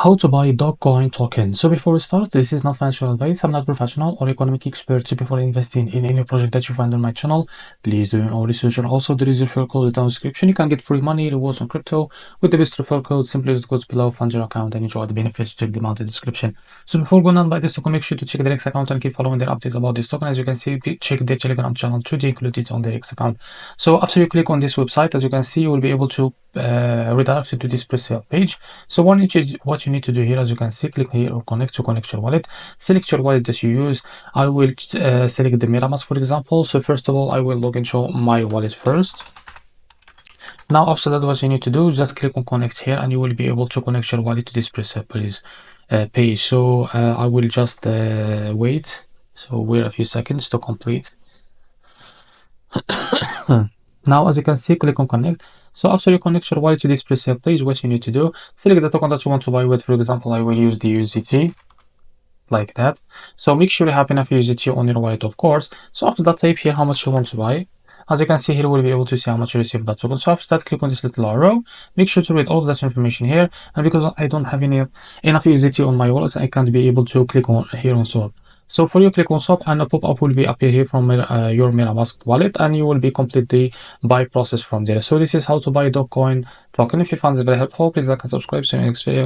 How to buy DOGCOIN token. So before we start, this is not financial advice. I'm not professional or economic expert. So before investing in any project that you find on my channel, please do your own research. And also there is a referral code down in the description. You can get free money, rewards on crypto with the best referral code. Simply just go below, fund your account and enjoy the benefits. Check them out in the description. So before going on buy this token, make sure to check the X account and keep following their updates about this token. As you can see, check their Telegram channel to be included on the X account. So after you click on this website, as you can see, you will be able to redirect you to this pre-sale page. So what you need to do here, as you can see, click here on connect to connect your wallet. Select your wallet that you use. I will select the MetaMask, for example. So first of all, I will log into my wallet first. Now after that, what you need to do, just click on connect here and you will be able to connect your wallet to this pre-sale page. So I will just wait. So wait a few seconds to complete. Now, as you can see, click on connect. So after you connect your wallet to this pre-sale page, what you need to do, select the token that you want to buy with. For example, I will use the USDT like that. So make sure you have enough USDT on your wallet, of course. So after that, type here how much you want to buy. As you can see here, we'll be able to see how much you receive that token. So after that, click on this little arrow. Make sure to read all of that information here. And because I don't have enough USDT on my wallet, I can't be able to click on here on swap. So for you, click on swap and a pop-up will be appear here from your MetaMask wallet and you will be complete the buy process from there. So this is how to buy DOGCOIN token. If you found this very helpful, please like and subscribe. See you in the next video.